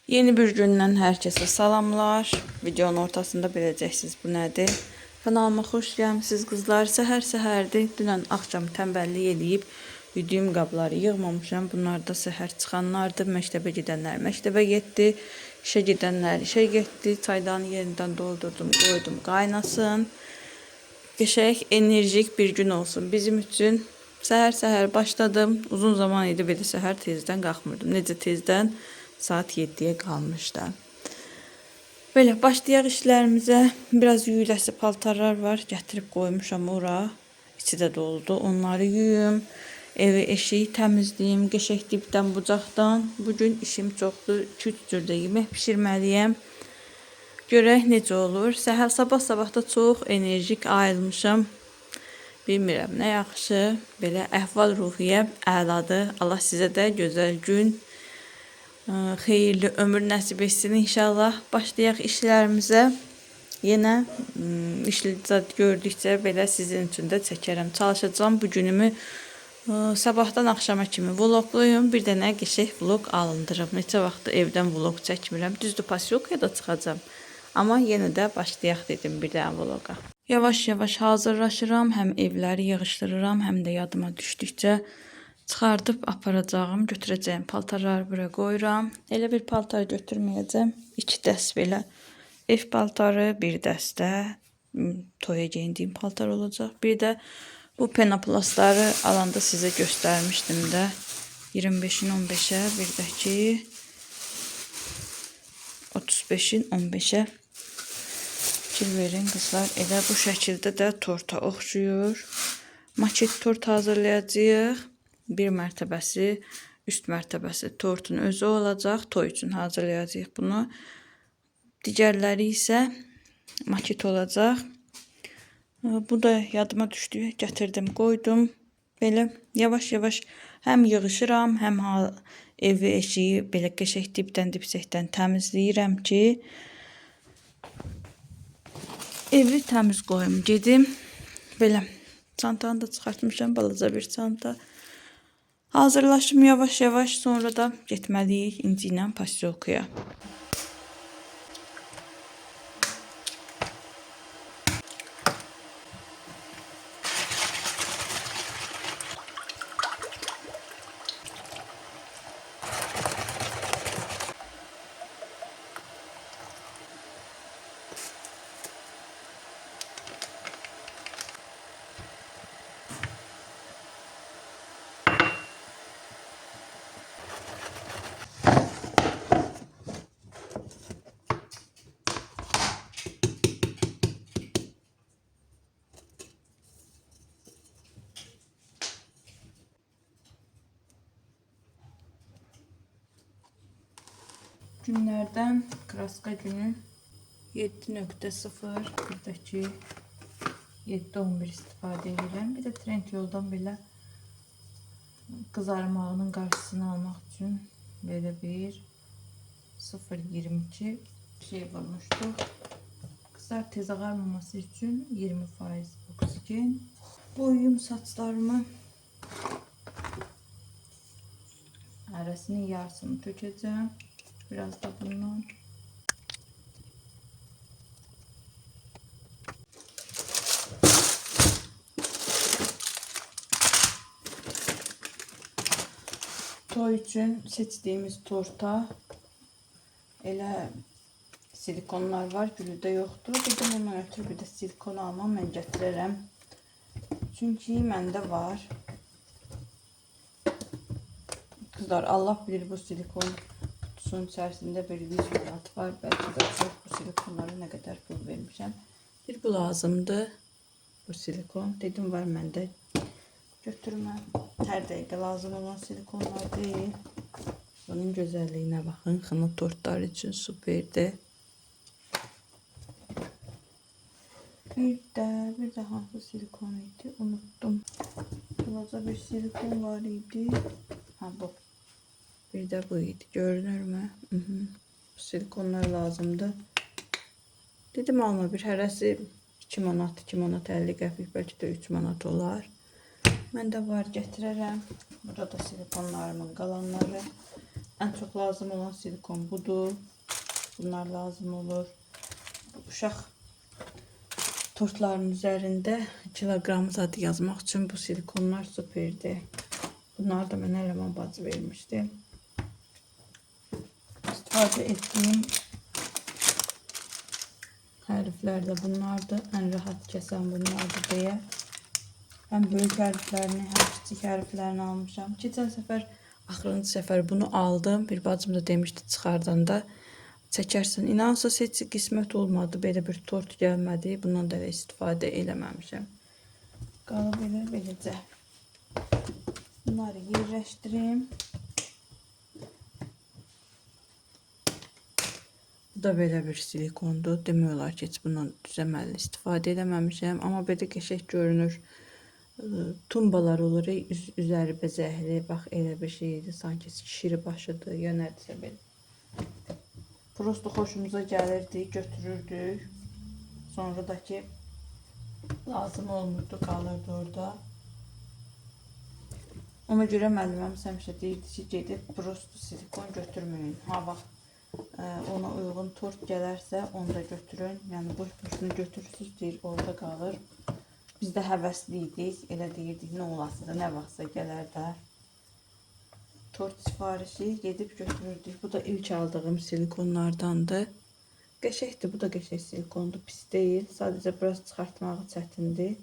Yeni bir gündən hər kəsə salamlar. Videonun ortasında biləcəksiniz bu nədir. Kanalıma xoş gəlmisiniz qızlar. Səhər-səhərdir. Dünən axşam tənbəllik eləyib yudum qabları yığmamışam. Bunlar da səhər çıxanlardır. Məktəbə gedənlər məktəbə getdi. İşə gedənlər işə getdi. Çaydanı yerindən doldurdum, qoydum qaynasın. Qəşəng, enerjik bir gün olsun bizim üçün. Səhər-səhər başladım. Uzun zaman idi belə səhər tezdən qalxmırdım. Necə tezdən? Saat 7'ye qalmışdı. Belə başlayaq işlərimizə. Biraz yüyüləsi paltarlar var. Gətirib qoymuşam ora. İçi də doludur. Onları yuyum. Evi eşiyi təmizləyim. Qəşəng dibdən bucaqdan. Bugün işim çoxdur. 2-3 cürdə yemək pişirməliyəm. Görək necə olur. Səhər sabah-sabah da çox enerjik ayılmışam. Bilmirəm nə yaxşı. Belə əhval-ruhiyyə əladır. Allah sizə də gözəl gün, xeyirli ömür nəsib etsin inşallah. Başlayaq işlərimizə. Yenə işləyəcək gördükcə belə sizin üçün də çəkərəm. Çalışacağım bu günümü sabahdan axşama kimi vloqluyum. Bir dənə qəşəng vloq alındırım. Neçə vaxtdır evdən vloq çəkmirəm. Düzdür, pasiokaya da çıxacağam. Amma yenə də başlayaq dedim bir dənə vloqa. Yavaş-yavaş hazırlaşıram. Həm evləri yığışdırıram, həm də yadıma düşdükcə çıxardıb aparacağım, götürəcəyim paltarları bura qoyuram. Elə bir paltar götürməyəcəm. 2 dəst belə ev paltarı, bir dəstə toya geyindiyim paltar olacaq. Bir də bu penoplastları alanda sizə göstərmişdim də. 25'in 15'e, bir də ki 35'in 15'e fikir verin qızlar. Elə bu şəkildə də torta oxşuyur. Maket tort hazırlayacağıq. Bir mərtəbəsi, üst mərtəbəsi tortun özü olacaq. Toy üçün hazırlayacağıq bunu. Digərləri isə maket olacaq. Bu da yadıma düşdü. Gətirdim, qoydum. Belə yavaş-yavaş həm yığışıram, həm evi, eşiyi belə qəşəng dibdən, dipsəkdən təmizləyirəm ki, evi təmiz qoyum gedim. Belə çantanı da çıxartmışam, balaca bir çanta. Hazırlaşım yavaş-yavaş, sonra da getməliyik İnci ilə pasiokaya. Günlerden kraska günü 7.0, buradaki 7.11 istifadə edirəm. Bir də trend yoldan belə qızarmağının qarşısını almaq üçün belə bir 0.22 şey vurmuşduq. Qızar tez ağarmaması üçün 20% oksigen. Boyuyum saçlarımı. Arasının yarısını tökəcəm. Biraz da bundan. Toy üçün seçdiyimiz torta elə silikonlar var, gülü də yoxdur. Dedim ondan ötürü bir də silikon almam, mən gətirərəm. Çünki məndə var. Kızlar, Allah bilir bu silikon kutusunun içərisində bir 100 manat var. Bəlkə də çox bu silikonlara nə qədər pul vermişəm. Bir bu lazımdır. Bu silikon. Dedim var məndə. Götürməm. Hər dəqiqə lazım olan silikonlar deyil. Bunun gözəlliyinə baxın. Xına tortlar üçün superdir. Bir də hansı silikon idi? Unuttum. Bulaca bir silikon var idi. Ha bu. Bir de bu idi. Görünür mü? Bu silikonlar lazımdı. Dedim alma bir hərəsi 2 manat, 2 manat 50 qəpik, bəlkə də 3 manat olar. Məndə var, gətirərəm. Burada da silikonlarımın qalanları. en çok lazım olan silikon budur. Bunlar lazım olur. Uşaq tortların üzerinde kilogram zadı yazmak için bu silikonlar süperdi. Bunlar da mənə Ləman bacı vermişdi. İstifadə etdiyim hərflər də bunlardır. Ən rahat kəsən bunlardır deyə. Həm böyük hərflərini, həm kiçik hərflərini almışam. Keçən səfər, axırıncı səfər bunu aldım. Bir bacım da demişdi çıxardanda çəkərsən. İnansa heç qismət olmadı. Belə bir tort gəlmədi. Bundan da istifadə eləməmişəm. Qalıb elə beləcə. Bunları yerləşdireyim. Bu da belə bir silikondur. Demək olar ki, heç bundan düzəməlli istifadə eləməmişəm. Amma belə qəşəng görünür. Tumbalar olur, üzəri bəzəkli. Bax, elə bir şeydir. Sanki şiri başıdır, ya nədirsə belə. Prosto xoşumuza gəlirdi, götürürdük. Sonra da ki, lazım olmurdu, qalırdı orada. Ona görə müəllimimiz həmişə deyirdi ki, gedib prosto silikon götürməyin. Ha vaxt ona uyğun tort gələrsə, onu da götürün. Yəni boş-boşunu götürürsüz, deyir, orada qalır. Biz də həvəsli idik, elə deyirdik, nə olası da, nə vaxtsa gələr də. Tort sifarişi gedib götürürdük. Bu da ilk aldığım silikonlardandır. Qəşəkdir, bu da qəşək silikondur, pis deyil. Sadəcə biraz çıxartmağı çətindir.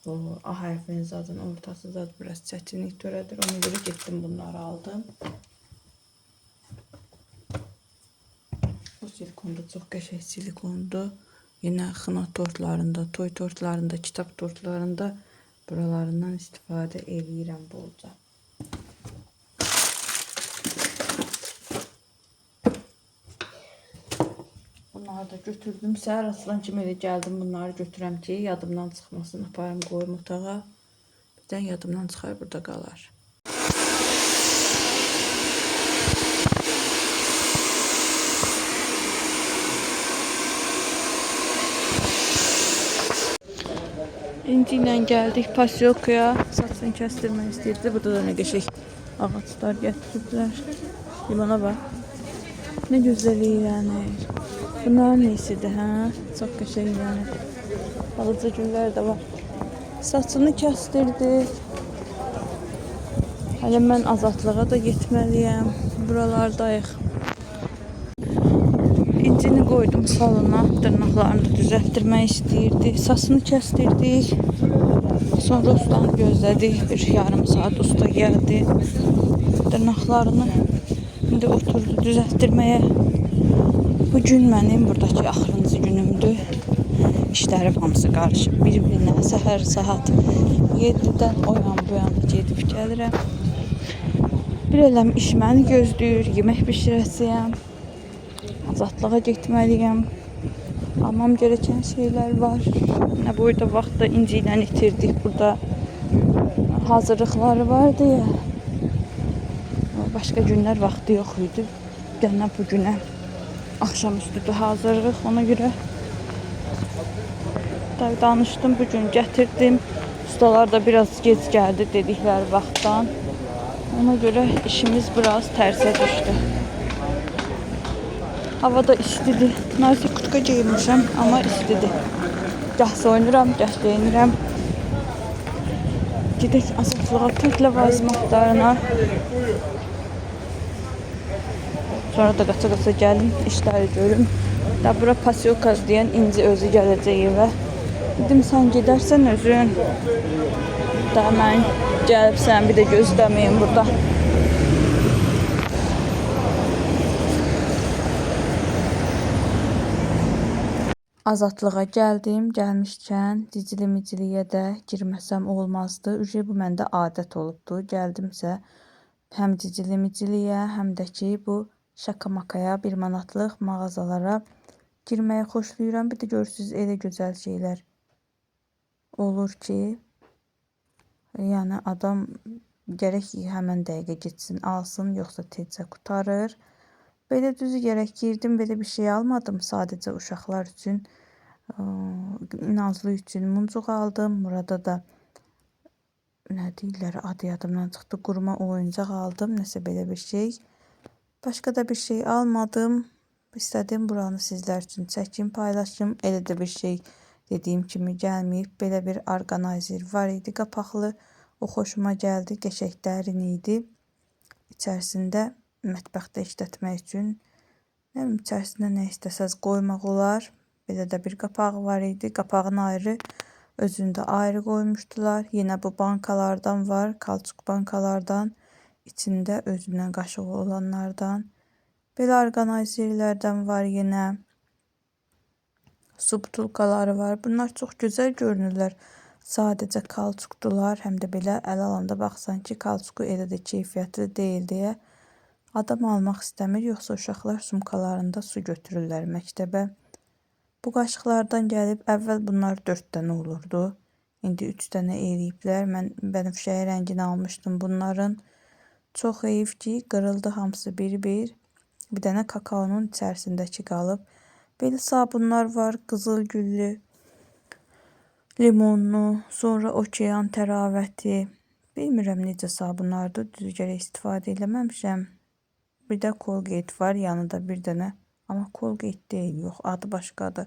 O A hərfinin zadının ortası zad biraz çətinlik törədir. Ona görə getdim bunları aldım. Bu silikon da çox qəşəng silikondur. Yine xına tortlarında, toy tortlarında, kitap tortlarında buralarından istifadə edirəm bolca. Bunları da götürdüm. Səhər asılan kimi elə gəldim. Bunları götürəm ki, yadımdan çıxmasın. Aparım qoyum otağa. Birdən yadımdan çıxar, burada qalar. İnci ilə gəldik Pasiokaya. Saçını kəstirmək istəyirdi. Burada da nə qəşəng ağaclar gətiriblər. Limana bax. Nə gözəl iyrənir. Bunlar neysidir, hə? Çox qəşəng iyrənir. Balaca güllər də var. Saçını kəstirdi. Hələ mən azadlığa da getməliyəm. Buralardayıq. İncini qoydum salona. Dırnaqlarını da düzəltdirmək istəyirdi. Saçını kəstirdik. Sonra ustanı gözlədik. Bir yarım saat usta gəldi. Dırnaqlarını indi oturdu düzəltdirməyə. Bugün mənim buradakı axırıncı günümdür. İşlərim hamısı qarışıb bir-birinə. Səhər saat 7-dən o yan bu yana gedib gəlirəm. Bir eləm iş məni gözləyir, yemək bişirəcəyəm. Azadlığa getməliyəm. Almam gereken şeyler var. Ne boyda vaxtda İnci ilə itirdik. Burada hazırlıqları vardı ya. Başka günler vaxtı yox idi. Gələn bu günə axşamüstüdür hazırlıq. Ona görə danışdım. Bugün gətirdim. Ustalar da biraz gec gəldi dedikləri vaxtdan. Ona görə işimiz biraz tərsə düşdü. Havada istidir. Neyse kurtka giymişəm, ama istidir. Gah soyunuram, gah giyinirəm. Gedək azadlığa tək ləvazimatlarına. Sonra da qaça-qaça gəlim, işləri görüm. Da bura Pasiokaz deyən İnci özü gələcək evə. Dedim, sən gedərsən özün. Da mən gəlib sən bir də gözləməyim burada. Azadlığa gəldim. Gəlmişkən Dicili-miciliyə də girməsəm olmazdı. Bu məndə adət olubdu. Gəldimsə həm Dicili-miciliyə, həm də ki bu şaka-makaya 1 manatlıq mağazalara girməyə xoşlayıram. Bir də görürsünüz elə gözəl şeylər olur ki, yəni adam gərək həmən dəqiqə getsin, alsın, yoxsa tezcə qutarır. Belə düzü gərək girdim, belə bir şey almadım. Sadəcə uşaqlar üçün, Nazlı üçün muncuq aldım. Burada da nə deyirlər, adı yadımdan çıxdı. Qurma oyuncaq aldım, nəsə belə bir şey. Başka da bir şey almadım. İstədim buranı sizlər üçün çəkim, paylaşım. Elə də bir şey dediyim kimi gəlməyib. Belə bir orqanayzer var idi qapaqlı. O xoşuma gəldi. Qəşəng dərin idi. İçərisində mətbəxdə işlətmək üçün içərisində nə istəsəz qoymaq olar. Belə də bir qapağı var idi. Qapağını ayrı, özündə ayrı qoymuşdular. Yenə bu bankalardan var. Kalçuk bankalardan. İçində özündən qaşığı olanlardan. Belə orqanayzerlərdən var yenə. Su butulkaları var. Bunlar çox gözəl görünürlər. Sadəcə kalçukdular. Həm də belə əl alanda baxsan ki, kalçuku elə də keyfiyyətli deyil deyə adam almaq istəmir. Yoxsa uşaqlar sumkalarında su götürürlər məktəbə. Bu qaşıqlardan gəlib əvvəl bunlar 4 dənə olurdu. İndi 3 dənə eləyiblər. Mən bənövşəyi rəngini almışdım bunların. Çox heyif ki, qırıldı hamısı bir-bir. Bir dənə kakaonun içərisindəki qalıb. Belə sabunlar var, qızıl güllü, limonlu, sonra okean təravəti. Bilmirəm necə sabunlardır, düz gərək istifadə eləməmişəm. Bir də Colgate var, yanında bir dənə. Amma Colgate deyil, yox, adı başqadır.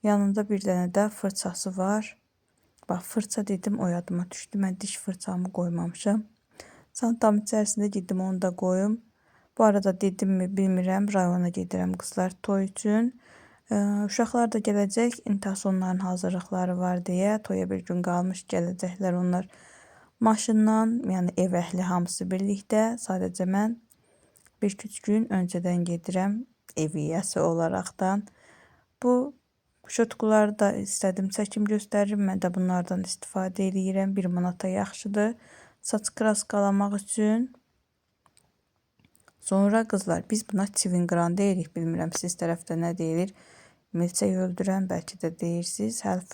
Yanında bir dənə də fırçası var. Bax, fırça dedim, o yadıma düşdü. Mən diş fırçamı qoymamışam. Çantamın içərisində gedim, onu da qoyum. Bu arada dedim mi bilmirəm, rayona gedirəm qızlar toy üçün. Uşaqlar da gələcək, intəhs onların hazırlıqları var deyə. Toya bir gün qalmış gələcəklər onlar maşından, yəni ev əhli hamısı birlikdə. Sadəcə mən 1-2 gün öncədən gedirəm ev yiyəsi olaraqdan. Bu şotkuları da istədim çəkim göstərim. Mən də bunlardan istifadə edirəm. 1 manata yaxşıdır. Saç kraskalamaq üçün. Sonra qızlar, biz buna çivingran deyirik. Bilmirəm siz tərəfdə nə deyilir. Milçək öldürən bəlkə də deyirsiniz. Hər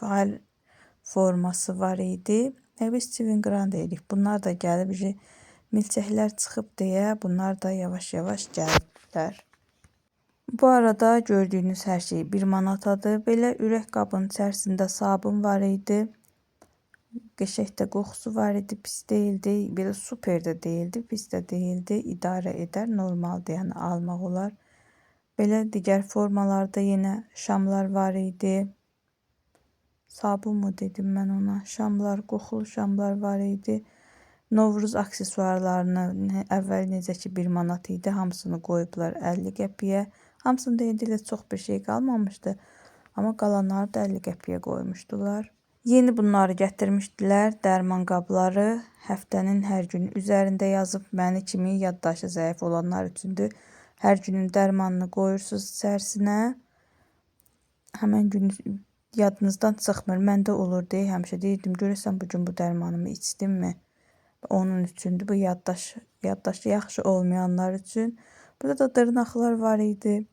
forması var idi. Biz çivingran deyirik. Bunlar da gəlib, milçəklər çıxıb deyə bunlar da yavaş-yavaş gəliblər. Bu arada gördüyünüz hər şey 1 manatadır. Belə ürək qabının içərisində sabun var idi. Qəşəng də qoxusu var idi, pis deyildi. Belə super də deyildi, pis də deyildi. İdarə edər, normaldır, yəni almaq olar. Belə digər formalarda yenə şamlar var idi. Sabun mu dedim mən ona? Şamlar, qoxulu şamlar var idi. Novruz aksesuarlarını əvvəl necə ki 1 manat idi, hamısını qoyublar 50 qəpiyə. Hamısında indi ilə çox bir şey qalmamışdı. Amma qalanları da 50 qəpiyə qoymuşdular. Yeni bunları gətirmişdilər, dərman qabları. Həftənin hər günü üzərində yazıb, məni kimi yaddaşı zəif olanlar üçündür. Hər günün dərmanını qoyursunuz içərisinə. Həmən gün yadınızdan çıxmır. Məndə olur deyə həmişə deyirdim, görəsən bugün bu dərmanımı içdimmi? Onun üçündür, bu yaddaşı yaxşı olmayanlar üçün. Burada da dırnaqlar var idi.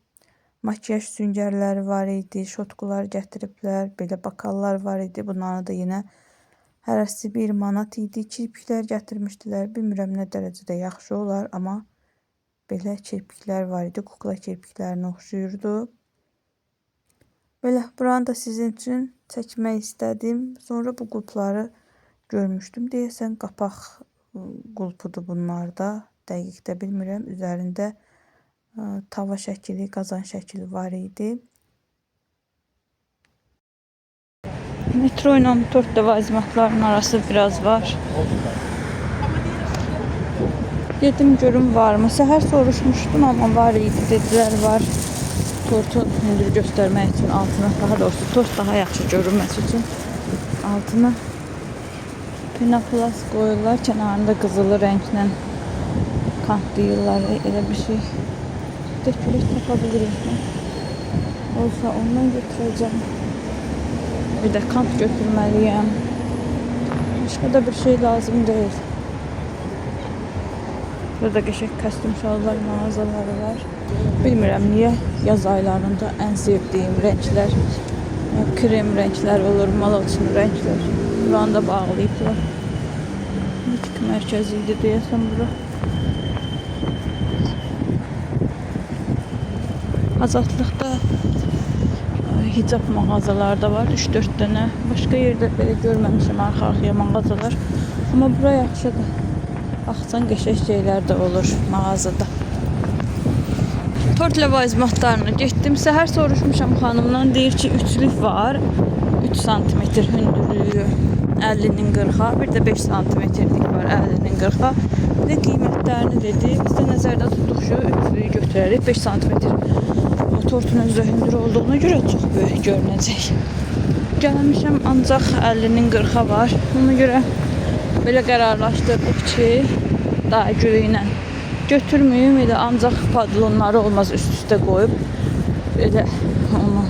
Makiyaj süngərləri var idi, şotkular gətiriblər, belə bakallar var idi. Bunların da yenə hərəsi 1 manat idi. Kirpiklər gətirmişdilər. Bilmirəm nə dərəcədə yaxşı olar, amma belə kirpiklər var idi. Kukla kirpiklərinə oxşuyurdu. Belə, buranı da sizin üçün çəkmək istədim. Sonra bu qulpları görmüşdüm. Deyəsən qapaq qulpudur bunlarda. Dəqiq də bilmirəm. Üzərində tava şəkili, qazan şəkili var idi. Metro ilə Tort vazimatların arası biraz var. Dedim görüm var mı? Səhər soruşmuşdum, amma var idi dedilər, var. Tortu hündür göstərmək üçün altına, daha doğrusu tort daha yaxşı görünməsi üçün altına pinoplast qoyurlar. Kənarında qızılı rənglə kantlayırlar, elə bir şey. Bir də külək tapabilirim. Olsa ondan götürəcəm. Bir də kant götürməliyəm. Başqa da bir şey lazım deyil. Burada qəşəng kostyum şalvar mağazaları var. Bilmirəm niyə yaz aylarında ən sevdiyim rənglər krem rənglər olur, maloçun rənglər. Buranı da bağlayıblar. Nitq mərkəzi idi deyəsən bura. Azadlıqda hicab mağazaları da var, 3-4 dənə. Başqa yerdə belə görməmişəm arxa-arxaya mağazalar. Amma bura yaxşıdır. Baxsan qəşəng şeylər də olur mağazada. Tort ləvazimatlarına getdim. Səhər soruşmuşam xanımdan, deyir ki 3'lük var. 3 santimetr hündürlüyü 50'nin 40'a, bir de 5 santimetrlik var 50'nin 40'a. Bir de qiymətlərini dedi. Biz də nəzərdə tutduq ki 3'lüyü götürərik. 5 santimetr o tortun özü hündür olduğuna göre çox böyük görünəcək. Gəlmişəm ancaq 50'nin 40'a var. Ona göre belə qərarlaşdırdıq ki daha göyünə götürməyim, elə ancaq padlonları olmaz üst-üstə qoyub elə onu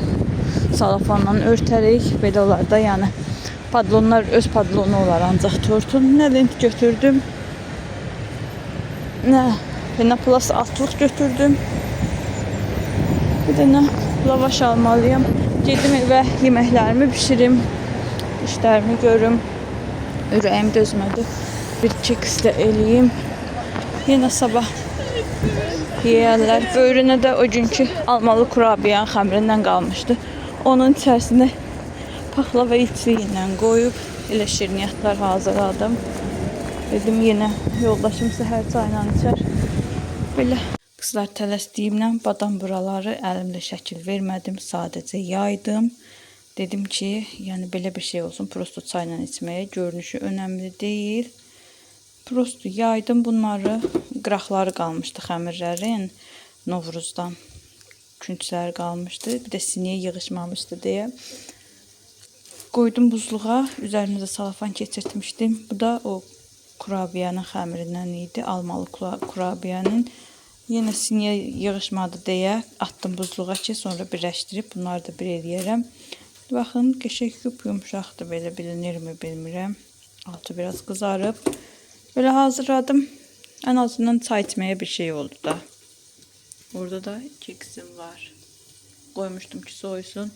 salafanla örtərik. Belə olar da, yəni padlonlar öz padlonu olar ancaq tortun. Nə lent götürdüm, nə penoplast altlıq götürdüm. Bir də nə lavaş almalıyam. Gedim evə yeməklərimi bişirim, işlərimi görüm. Ürəyim dözmədi. Bir keks də eləyim. Yenə sabah yeyərlər. Böyrünə də o günkü almalı kurabiyanın xəmirindən qalmışdı. Onun içərisinə paxlava içi ilə qoyub elə şirniyyatlar hazırladım. Dedim yenə yoldaşım səhər çayla içər. Belə qızlar tələsdiyimdən badam buraları əlimlə şəkil vermədim. Sadəcə yaydım. Dedim ki, yəni belə bir şey olsun. Prosto çayla içməyə görünüşü önəmli deyil. Prosto yaydım bunları. Qıraqları qalmışdı xəmirlərin. Novruzdan küncləri qalmışdı. Bir də sinəyə yığışmamışdı deyə. Qoydum buzluğa. Üzərinə də salafan keçirtmişdim. Bu da o kurabiyanın xəmirindən idi. Almalı kurabiyanın. Yenə sinəyə yığışmadı deyə atdım buzluğa ki, sonra birləşdirib bunları da bir eləyərəm. Baxın, qəşəng yumşaqdır, belə bilinirmi bilmirəm. Altı biraz qızarıb. Böyle hazırladım. En azından çay içmeye bir şey oldu da. Burada da keksim var. Koymuştum ki soysun.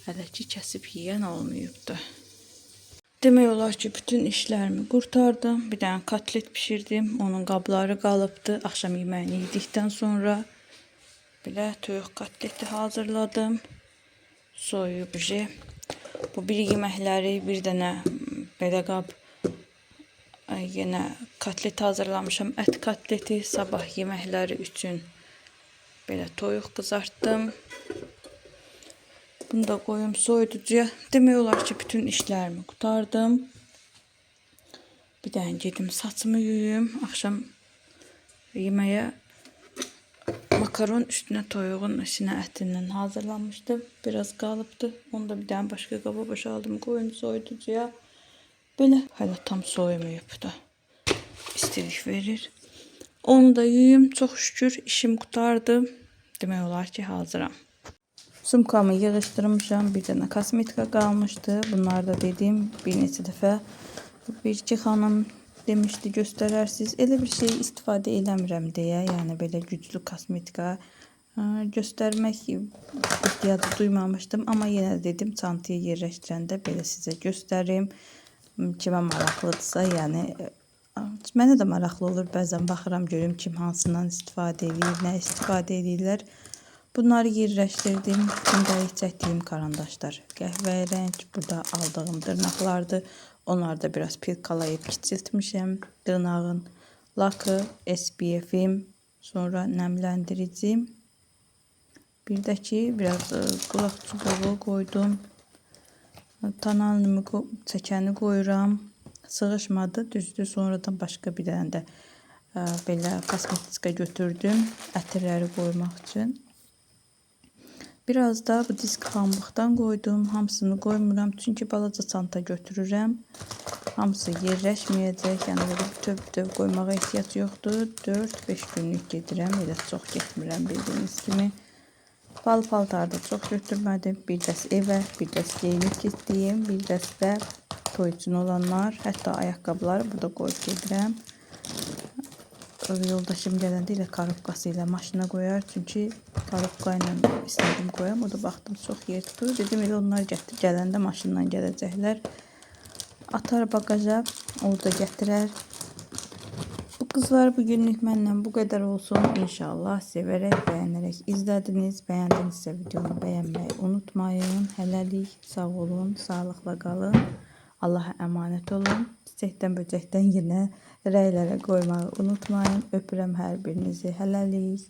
Hələ ki kəsib yeyən olmayıbdı. Demək olar ki bütün işlərimi qurtardım. Bir dənə kotlet pişirdim. Onun qabları qalıbdı. Axşam yeməyini yedikdən sonra belə toyuq kotleti hazırladım. Soyucu. Bu bir yeməkləri, bir dənə belə qab yenə kotlet hazırlamışam. Ət kotleti sabah yeməkləri üçün belə toyuq qızartdım. Bunu da qoyum soyuducuya. Demək olar ki bütün işlərimi qurtardım. Bir dənə gedim saçımı yuyum. Axşam yeməyə makaron üstünə toyuğun içinə ətindən hazırlanmışdı. Biraz qalıbdı. Onu da bir dənə başqa qaba boşaldım. Qoyum soyuducuya. Belə hələ tam soyumayıbdı. İstilik verir. Onu da yuyum. Çox şükür işim qurtardı. Demək olar ki hazıram. Sumkamı yığışdırmışam. Bir dənə kosmetika qalmışdı. Bunlar da dedim bir neçə dəfə. Bir-iki xanım demişdi göstərərsiz. Elə bir şey istifadə eləmirəm deyə. Yəni belə güclü kosmetika göstərmək ihtiyacı duymamışdım. Amma yenə dedim çantaya yerləşdirəndə belə sizə göstərim. Kimə maraqlıdırsa, yəni mənə də maraqlı olur. Bəzən baxıram görüm kim hansından istifadə edir, nə istifadə edirlər. Bunları yerləşdirdim. Gündəlik çəkdiyim karandaşlar qəhvəyi rəng. Burada aldığım dırnaqlardır. Onları da biraz pilkalayıb kiçiltmişəm. Dırnağın lakı, SPF-im, sonra nəmləndiricim. Bir də ki biraz qulaq çubuğu qoydum. Tonalımı çəkəni qoyuram. Sığışmadı, düzdür. Sonradan başqa bir dənə də belə kosmetika götürdüm. Ətirləri qoymaq üçün. Biraz da bu disk pambıqdan qoydum. Hamısını qoymuram. Çünki balaca çanta götürürəm. Hamısı yerləşməyəcək. Yəni belə bütöv qoymağa ehtiyac yoxdur. 4-5 günlük gedirəm. Elə çox getmirəm bildiyiniz kimi. Paltarda çox götürmədim. Bir dəst evə, bir dəst geyinib getdiyim, bir dəst də toy üçün olanlar. Hətta ayaqqabıları burada qoyub gedirəm. Yoldaşım gələndə ilə karobkası ilə maşına qoyar. Çünki karobka ilə istədim qoyam. O da baxdım çox yer tutur. Dedim elə onlar gələndə maşınla gələcəklər. Atar bagaja, orada gətirər. Bu qızlar bugünlük məndən bu qədər olsun. İnşallah sevərək, bəyənərək izlədiniz. Bəyəndinizsə videonu bəyənməyi unutmayın. Hələlik sağ olun, sağlıqla qalın. Allah'a əmanət olun. Çiçəkdən, böcəkdən yenə rəylərə qoymağı unutmayın. Öpürəm hər birinizi. Hələlik.